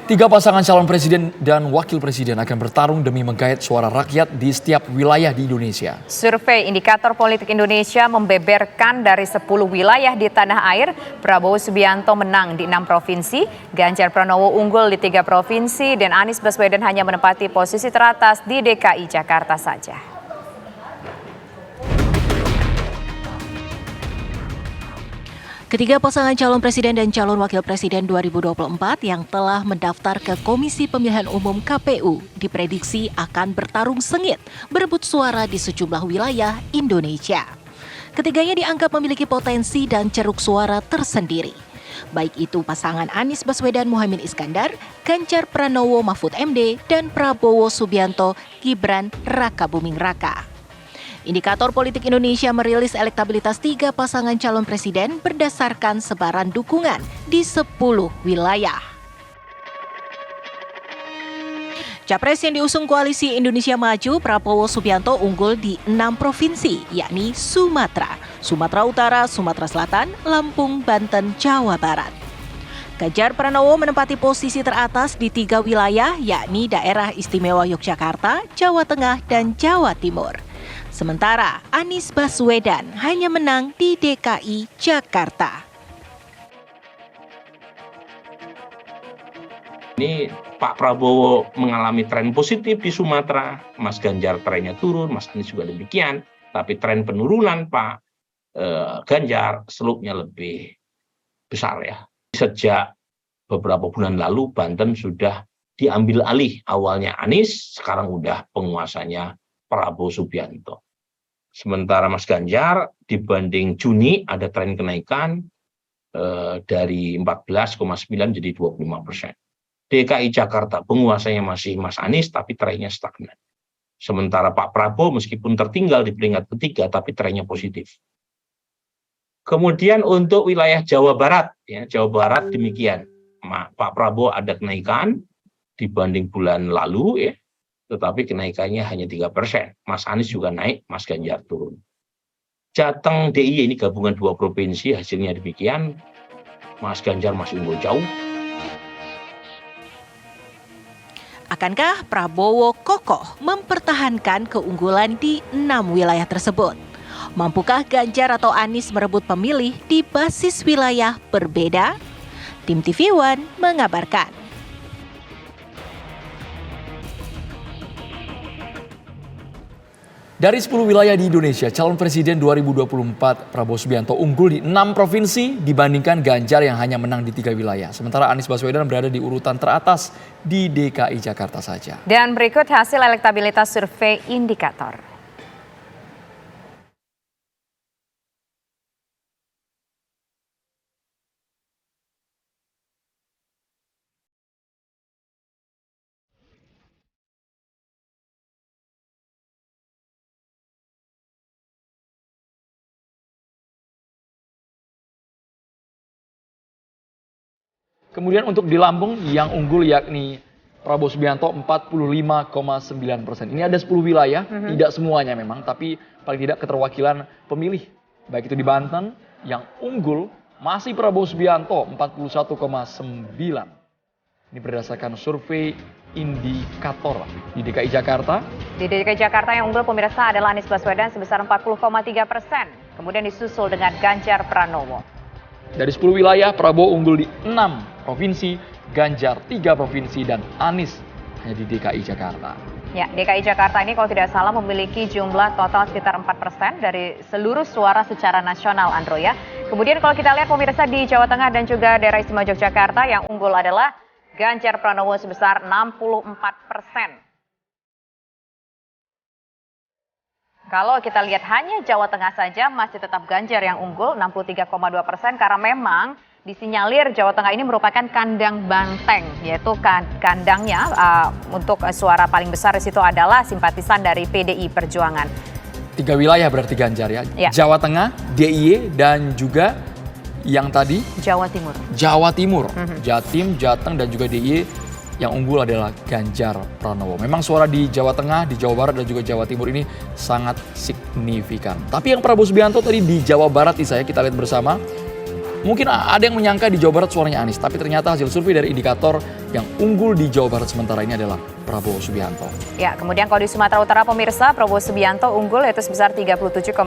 Tiga pasangan calon presiden dan wakil presiden akan bertarung demi menggait suara rakyat di setiap wilayah di Indonesia. Survei Indikator Politik Indonesia membeberkan dari 10 wilayah di tanah air, Prabowo Subianto menang di 6 provinsi, Ganjar Pranowo unggul di 3 provinsi, dan Anies Baswedan hanya menempati posisi teratas di DKI Jakarta saja. Ketiga pasangan calon presiden dan calon wakil presiden 2024 yang telah mendaftar ke Komisi Pemilihan Umum KPU diprediksi akan bertarung sengit berebut suara di sejumlah wilayah Indonesia. Ketiganya dianggap memiliki potensi dan ceruk suara tersendiri. Baik itu pasangan Anies Baswedan Muhaimin Iskandar, Ganjar Pranowo Mahfud MD, dan Prabowo Subianto Gibran Raka Buming Raka. Indikator Politik Indonesia merilis elektabilitas 3 pasangan calon presiden berdasarkan sebaran dukungan di 10 wilayah. Capres yang diusung Koalisi Indonesia Maju, Prabowo Subianto unggul di 6 provinsi, yakni Sumatera, Sumatera Utara, Sumatera Selatan, Lampung, Banten, Jawa Barat. Ganjar Pranowo menempati posisi teratas di 3 wilayah, yakni Daerah Istimewa Yogyakarta, Jawa Tengah, dan Jawa Timur. Sementara Anies Baswedan hanya menang di DKI Jakarta. Ini Pak Prabowo mengalami tren positif di Sumatera, Mas Ganjar trennya turun, Mas Anies juga demikian. Tapi tren penurunan Pak Ganjar selupnya lebih besar ya. Sejak beberapa bulan lalu Banten sudah diambil alih, awalnya Anies, sekarang udah penguasanya Prabowo Subianto. Sementara Mas Ganjar dibanding Juni ada tren kenaikan dari 14,9 jadi 25%. DKI Jakarta penguasanya masih Mas Anies tapi trennya stagnan. Sementara Pak Prabowo meskipun tertinggal di peringkat ketiga tapi trennya positif. Kemudian untuk wilayah Jawa Barat, ya Jawa Barat demikian. Pak Prabowo ada kenaikan dibanding bulan lalu ya. Tetapi kenaikannya hanya 3%. Mas Anies juga naik, Mas Ganjar turun. Jateng DIY ini gabungan 2 provinsi, hasilnya demikian. Mas Ganjar masih unggul jauh. Akankah Prabowo kokoh mempertahankan keunggulan di 6 wilayah tersebut? Mampukah Ganjar atau Anies merebut pemilih di basis wilayah berbeda? Tim TV One mengabarkan. Dari 10 wilayah di Indonesia, calon presiden 2024 Prabowo Subianto unggul di 6 provinsi dibandingkan Ganjar yang hanya menang di 3 wilayah. Sementara Anies Baswedan berada di urutan teratas di DKI Jakarta saja. Dan berikut hasil elektabilitas survei Indikator. Kemudian untuk di Lampung yang unggul yakni Prabowo Subianto 45,9%. Ini ada 10 wilayah, tidak semuanya memang, tapi paling tidak keterwakilan pemilih. Baik itu di Banten yang unggul masih Prabowo Subianto 41,9%. Ini berdasarkan survei Indikator di DKI Jakarta. Di DKI Jakarta yang unggul pemirsa adalah Anies Baswedan sebesar 40,3%. Kemudian disusul dengan Ganjar Pranowo. Dari 10 wilayah, Prabowo unggul di 6 provinsi, Ganjar 3 provinsi, dan Anies hanya di DKI Jakarta. Ya, DKI Jakarta ini kalau tidak salah memiliki jumlah total sekitar 4% dari seluruh suara secara nasional, Andro ya. Kemudian kalau kita lihat pemirsa di Jawa Tengah dan juga daerah istimewa Yogyakarta yang unggul adalah Ganjar Pranowo sebesar 64%. Kalau kita lihat hanya Jawa Tengah saja masih tetap Ganjar yang unggul 63,2% karena memang disinyalir Jawa Tengah ini merupakan kandang banteng, yaitu kandangnya untuk suara paling besar di situ adalah simpatisan dari PDI Perjuangan. 3 wilayah berarti Ganjar ya. Jawa Tengah, DIY, dan juga yang tadi Jawa Timur. Jawa Timur, Jatim, Jateng, dan juga DIY. Yang unggul adalah Ganjar Pranowo. Memang suara di Jawa Tengah, di Jawa Barat, dan juga Jawa Timur ini sangat signifikan. Tapi yang Prabowo Subianto tadi di Jawa Barat kita lihat bersama, mungkin ada yang menyangka di Jawa Barat suaranya Anies, tapi ternyata hasil survei dari indikator yang unggul di Jawa Barat sementara ini adalah Prabowo Subianto. Ya, kemudian kalau di Sumatera Utara pemirsa, Prabowo Subianto unggul yaitu sebesar 37,2%.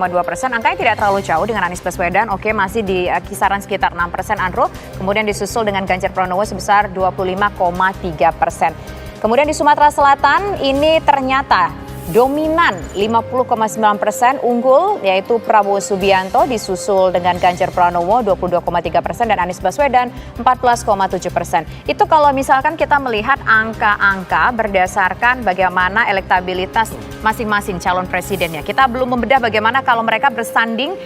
Angkanya tidak terlalu jauh dengan Anies Baswedan, oke masih di kisaran sekitar 6% Andro. Kemudian disusul dengan Ganjar Pranowo sebesar 25,3%. Kemudian di Sumatera Selatan ini ternyata dominan 50,9% unggul yaitu Prabowo Subianto disusul dengan Ganjar Pranowo 22,3% dan Anies Baswedan 14,7%. Itu kalau misalkan kita melihat angka-angka berdasarkan bagaimana elektabilitas masing-masing calon presidennya. Kita belum membedah bagaimana kalau mereka bersanding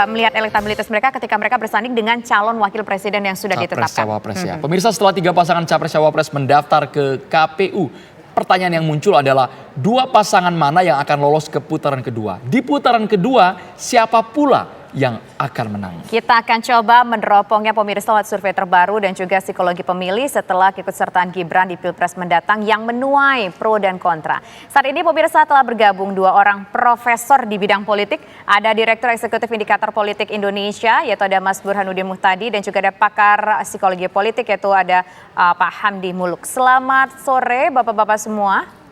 melihat elektabilitas mereka ketika mereka bersanding dengan calon wakil presiden yang sudah ditetapkan. Capres, Cawapres ya. Pemirsa, setelah 3 pasangan Capres Cawapres mendaftar ke KPU, pertanyaan yang muncul adalah 2 pasangan mana yang akan lolos ke putaran kedua. Di putaran kedua, siapa pula yang akan menang? Kita akan coba meneropongnya pemirsa lewat survei terbaru dan juga psikologi pemilih setelah keikutsertaan Gibran di Pilpres mendatang yang menuai pro dan kontra. Saat ini pemirsa telah bergabung 2 orang profesor di bidang politik. Ada Direktur Eksekutif Indikator Politik Indonesia yaitu ada Mas Burhanuddin Muhtadi dan juga ada pakar psikologi politik yaitu ada Pak Hamdi Muluk. Selamat sore Bapak-Bapak semua.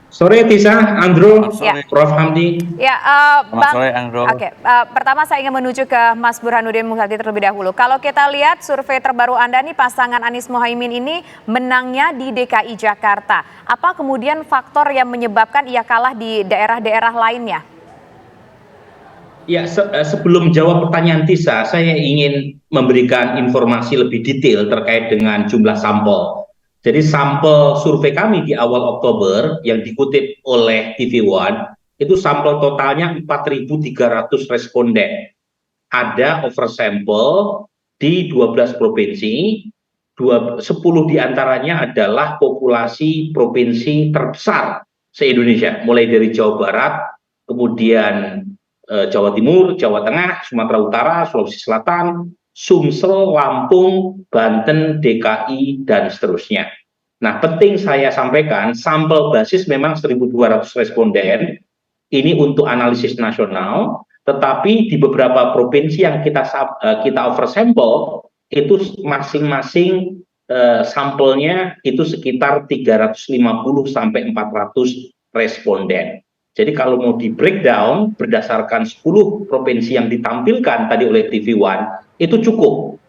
Sore Tisa, Andro, Ya. Prof. Hamdi. Ya, Selamat sore, Andro. Oke, pertama saya ingin menuju ke Mas Burhanuddin Muhtadi terlebih dahulu. Kalau kita lihat survei terbaru Anda nih, pasangan Anies Mohaimin ini menangnya di DKI Jakarta. Apa kemudian faktor yang menyebabkan ia kalah di daerah-daerah lainnya? Ya, sebelum jawab pertanyaan Tisa, saya ingin memberikan informasi lebih detail terkait dengan jumlah sampel. Jadi sampel survei kami di awal Oktober yang dikutip oleh TV One, itu sampel totalnya 4.300 responden. Ada oversample di 12 provinsi, 10 diantaranya adalah populasi provinsi terbesar se-Indonesia, mulai dari Jawa Barat, kemudian Jawa Timur, Jawa Tengah, Sumatera Utara, Sulawesi Selatan, Sumsel, Lampung, Banten, DKI, dan seterusnya. Nah, penting saya sampaikan, sampel basis memang 1.200 responden, ini untuk analisis nasional, tetapi di beberapa provinsi yang kita oversample, itu masing-masing sampelnya itu sekitar 350 sampai 400 responden. Jadi kalau mau di breakdown berdasarkan 10 provinsi yang ditampilkan tadi oleh TV One, itu cukup.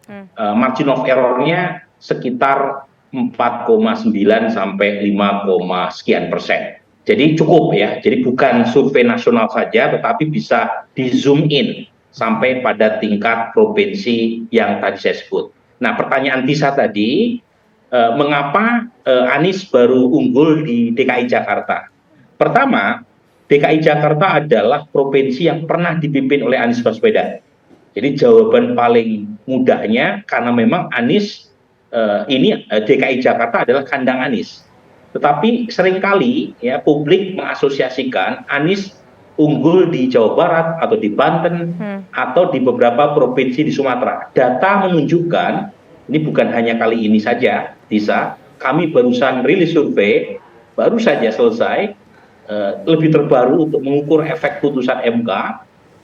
Margin of error-nya sekitar 4,9 sampai 5, sekian persen. Jadi cukup ya. Jadi bukan survei nasional saja, tetapi bisa di zoom in sampai pada tingkat provinsi yang tadi saya sebut. Nah, pertanyaan Tisa tadi, mengapa Anies baru unggul di DKI Jakarta? Pertama, DKI Jakarta adalah provinsi yang pernah dipimpin oleh Anies Baswedan. Jadi jawaban paling mudahnya karena memang Anies DKI Jakarta adalah kandang Anies. Tetapi seringkali ya publik mengasosiasikan Anies unggul di Jawa Barat atau di Banten atau di beberapa provinsi di Sumatera. Data menunjukkan, ini bukan hanya kali ini saja, Tisa, kami barusan rilis survei, baru saja selesai, lebih terbaru untuk mengukur efek putusan MK,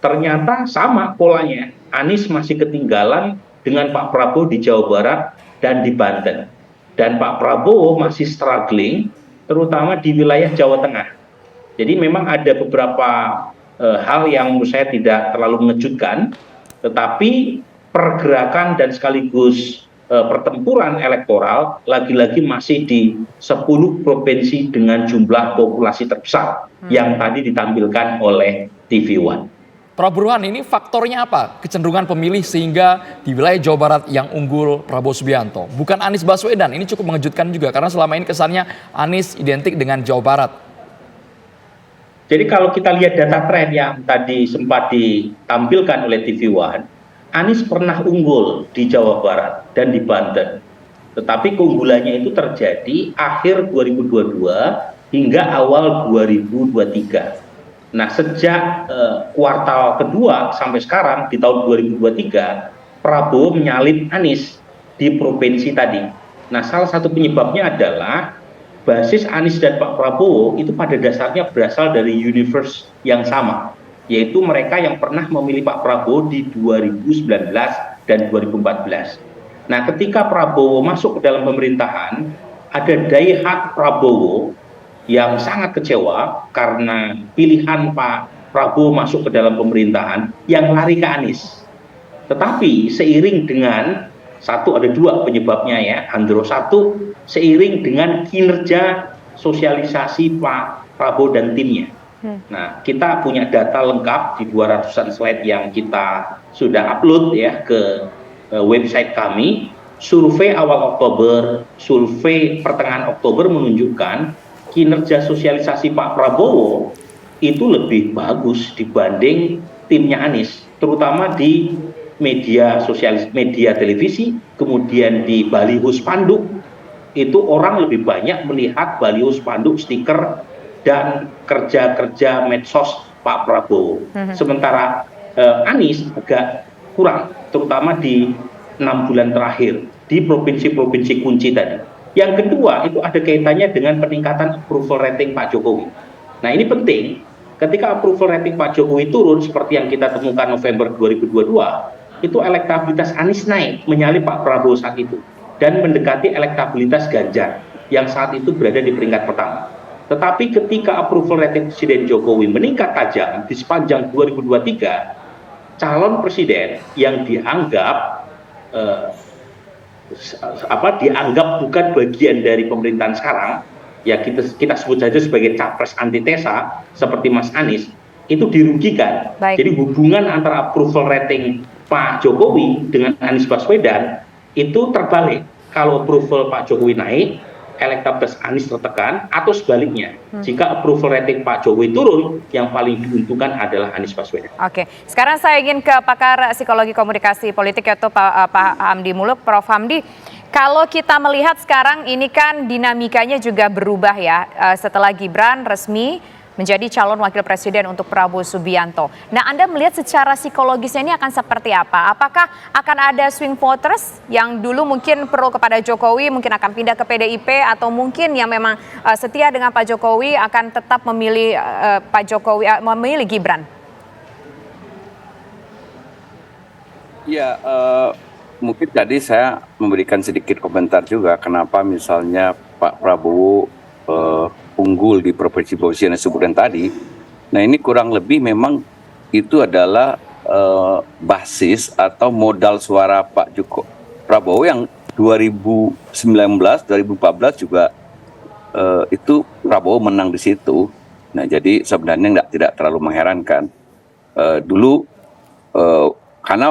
ternyata sama polanya. Anies masih ketinggalan dengan Pak Prabowo di Jawa Barat dan di Banten. Dan Pak Prabowo masih struggling, terutama di wilayah Jawa Tengah. Jadi memang ada beberapa hal yang menurut saya tidak terlalu mengejutkan, tetapi pergerakan dan sekaligus pertempuran elektoral lagi-lagi masih di 10 provinsi dengan jumlah populasi terbesar yang tadi ditampilkan oleh TV One. Prof. Burhan, ini faktornya apa? Kecenderungan pemilih sehingga di wilayah Jawa Barat yang unggul Prabowo Subianto. Bukan Anies Baswedan, ini cukup mengejutkan juga karena selama ini kesannya Anies identik dengan Jawa Barat. Jadi kalau kita lihat data tren yang tadi sempat ditampilkan oleh TV One, Anies pernah unggul di Jawa Barat dan di Banten. Tetapi keunggulannya itu terjadi akhir 2022 hingga awal 2023. Nah, sejak kuartal kedua sampai sekarang di tahun 2023, Prabowo menyalip Anies di provinsi tadi. Nah, salah satu penyebabnya adalah basis Anies dan Pak Prabowo itu pada dasarnya berasal dari universe yang sama. yaitu mereka yang pernah memilih Pak Prabowo di 2019 dan 2014. Nah, ketika Prabowo masuk ke dalam pemerintahan, ada diehard Prabowo yang sangat kecewa karena pilihan Pak Prabowo masuk ke dalam pemerintahan yang lari ke Anies. Tetapi seiring dengan ada dua penyebabnya ya, Andro. Satu, seiring dengan kinerja sosialisasi Pak Prabowo dan timnya. Nah, kita punya data lengkap di 200-an slide yang kita sudah upload ya ke website kami. Survei awal Oktober, survei pertengahan Oktober menunjukkan kinerja sosialisasi Pak Prabowo itu lebih bagus dibanding timnya Anies, terutama di media televisi, kemudian di baliho spanduk. Itu orang lebih banyak melihat baliho spanduk, stiker, dan kerja-kerja medsos Pak Prabowo. Sementara Anies agak kurang, terutama di 6 bulan terakhir di provinsi-provinsi kunci tadi. Yang kedua, itu ada kaitannya dengan peningkatan approval rating Pak Jokowi. Nah, ini penting. Ketika approval rating Pak Jokowi turun, seperti yang kita temukan November 2022, itu elektabilitas Anies naik, menyalip Pak Prabowo saat itu, dan mendekati elektabilitas Ganjar, yang saat itu berada di peringkat pertama. Tetapi ketika approval rating Presiden Jokowi meningkat tajam di sepanjang 2023, calon presiden yang dianggap bukan bagian dari pemerintahan sekarang, ya kita sebut saja sebagai capres antitesa seperti Mas Anies, itu dirugikan. Baik. Jadi hubungan antara approval rating Pak Jokowi dengan Anies Baswedan itu terbalik. Kalau approval Pak Jokowi naik, elektabilitas Anies tertekan, atau sebaliknya. Jika approval rating Pak Jokowi turun, yang paling diuntungkan adalah Anies Baswedan. Oke, sekarang saya ingin ke pakar psikologi komunikasi politik yaitu Pak Hamdi Muluk. Prof. Hamdi, kalau kita melihat sekarang ini kan dinamikanya juga berubah ya, setelah Gibran resmi menjadi calon wakil presiden untuk Prabowo Subianto. Nah, Anda melihat secara psikologisnya ini akan seperti apa? Apakah akan ada swing voters yang dulu mungkin pro kepada Jokowi, mungkin akan pindah ke PDIP, atau mungkin yang memang setia dengan Pak Jokowi akan tetap memilih Pak Jokowi, memilih Gibran? Ya, mungkin tadi saya memberikan sedikit komentar juga kenapa misalnya Pak Prabowo unggul di provinsi-provinsi yang disebutkan tadi. Nah, ini kurang lebih memang itu adalah basis atau modal suara Pak Prabowo yang 2019, 2014 juga itu Prabowo menang di situ. Nah, jadi sebenarnya tidak terlalu mengherankan. Dulu karena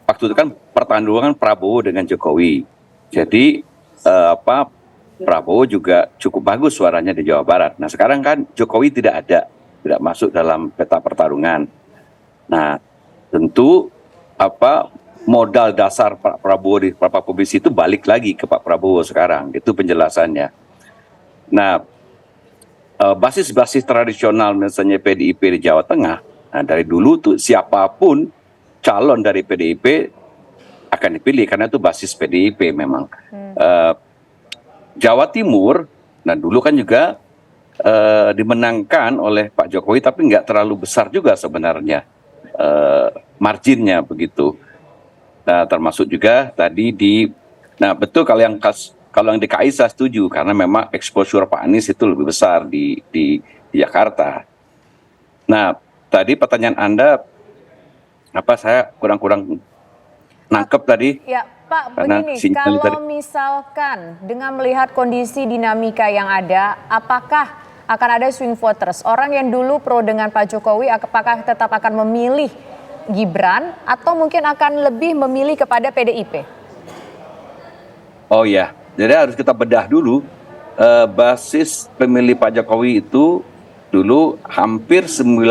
waktu itu kan pertarungan Prabowo dengan Jokowi. Jadi Prabowo juga cukup bagus suaranya di Jawa Barat. Nah, sekarang kan Jokowi tidak masuk dalam peta pertarungan. Nah, tentu modal dasar Pak Prabowo di beberapa provinsi itu balik lagi ke Pak Prabowo sekarang. Itu penjelasannya. Nah, basis-basis tradisional misalnya PDIP di Jawa Tengah, nah dari dulu tuh siapapun calon dari PDIP akan dipilih karena itu basis PDIP memang. Jawa Timur, nah dulu kan juga dimenangkan oleh Pak Jokowi, tapi nggak terlalu besar juga sebenarnya marginnya begitu. Nah, termasuk juga tadi nah betul kalau yang DKI saya setuju karena memang exposure Pak Anies itu lebih besar di Jakarta. Nah, tadi pertanyaan Anda saya kurang nangkep tadi. Ya, Pak, begini, kalau misalkan dengan melihat kondisi dinamika yang ada, apakah akan ada swing voters? Orang yang dulu pro dengan Pak Jokowi, apakah tetap akan memilih Gibran atau mungkin akan lebih memilih kepada PDIP? Oh ya, jadi harus kita bedah dulu. Basis pemilih Pak Jokowi itu dulu hampir 90,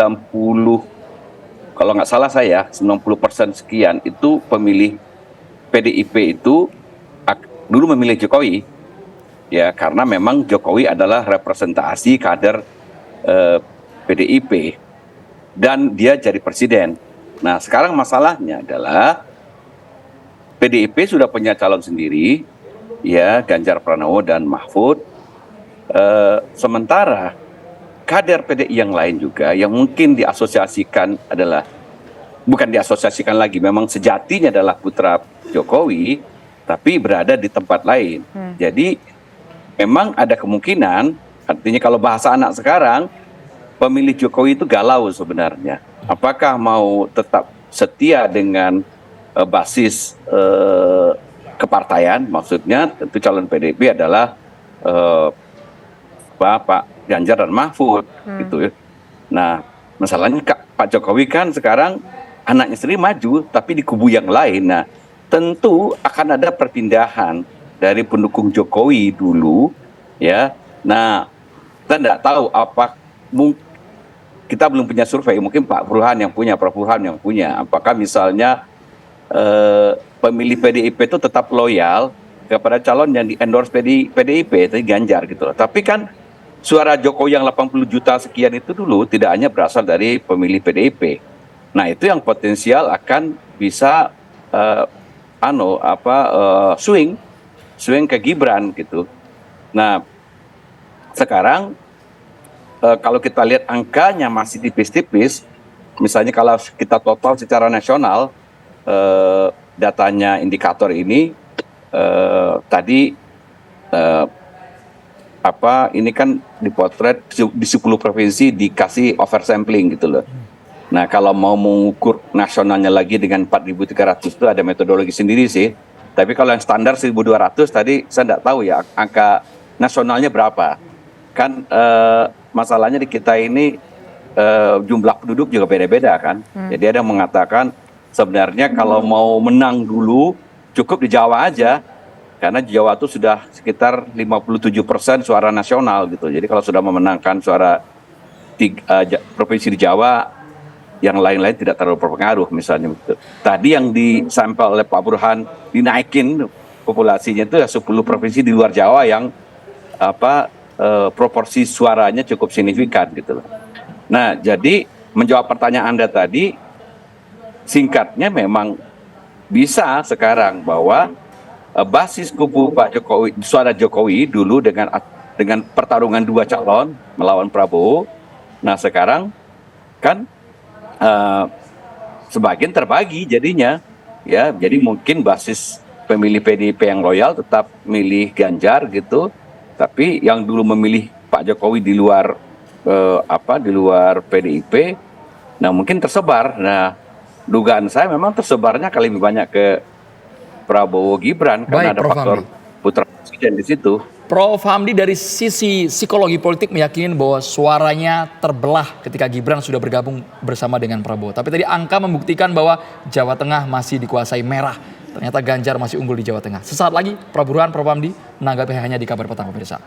kalau nggak salah saya 90% sekian itu pemilih PDIP itu dulu memilih Jokowi, ya karena memang Jokowi adalah representasi kader PDIP dan dia jadi presiden. Nah, sekarang masalahnya adalah PDIP sudah punya calon sendiri, ya Ganjar Pranowo dan Mahfud. Sementara kader PDI yang lain juga yang mungkin diasosiasikan adalah, bukan diasosiasikan lagi, memang sejatinya adalah putra Jokowi, tapi berada di tempat lain. Jadi memang ada kemungkinan, artinya kalau bahasa anak sekarang, pemilih Jokowi itu galau sebenarnya. Apakah mau tetap setia dengan basis kepartaian, maksudnya tentu calon PDIP adalah Pak Ganjar dan Mahfud gitu ya. Nah, masalahnya Pak Jokowi kan sekarang anaknya sendiri maju tapi di kubu yang lain. Nah, tentu akan ada perpindahan dari pendukung Jokowi dulu ya. Nah, kita tidak tahu kita belum punya survei, mungkin Pak Burhan yang punya, Prof Burhan yang punya. Apakah misalnya pemilih PDIP itu tetap loyal kepada calon yang di-endorse PDIP, itu Ganjar gitu loh. Tapi kan suara Jokowi yang 80 juta sekian itu dulu tidak hanya berasal dari pemilih PDIP. Nah, itu yang potensial akan bisa swing ke Gibran gitu. Nah, sekarang kalau kita lihat angkanya masih tipis-tipis, misalnya kalau kita total secara nasional, datanya indikator ini tadi ini kan dipotret di 10 provinsi dikasih oversampling gitu loh. Nah, kalau mau mengukur nasionalnya lagi dengan 4.300 itu ada metodologi sendiri sih. Tapi kalau yang standar 1.200 tadi saya tidak tahu ya angka nasionalnya berapa. Kan masalahnya di kita ini jumlah penduduk juga beda-beda kan. Jadi ada yang mengatakan sebenarnya kalau mau menang dulu cukup di Jawa aja. Karena Jawa itu sudah sekitar 57% suara nasional gitu. Jadi kalau sudah memenangkan suara provinsi di Jawa, yang lain-lain tidak terlalu berpengaruh misalnya. Gitu. Tadi yang disampel oleh Pak Burhan dinaikin populasinya itu ya 10 provinsi di luar Jawa yang proporsi suaranya cukup signifikan gitu. Nah, jadi menjawab pertanyaan Anda tadi, singkatnya memang bisa sekarang bahwa basis kubu Pak Jokowi, suara Jokowi dulu dengan pertarungan 2 calon melawan Prabowo. Nah, sekarang kan sebagian terbagi jadinya ya. Jadi mungkin basis pemilih PDIP yang loyal tetap milih Ganjar gitu. Tapi yang dulu memilih Pak Jokowi di luar di luar PDIP, nah mungkin tersebar. Nah, dugaan saya memang tersebarnya kali lebih banyak ke Prabowo Gibran karena ada faktor putra presiden di situ. Prof Hamdi, dari sisi psikologi politik meyakini bahwa suaranya terbelah ketika Gibran sudah bergabung bersama dengan Prabowo. Tapi tadi angka membuktikan bahwa Jawa Tengah masih dikuasai merah. Ternyata Ganjar masih unggul di Jawa Tengah. Sesaat lagi Prof Burhan, Prof Hamdi menanggapi hanya di Kabar Petang pemirsa.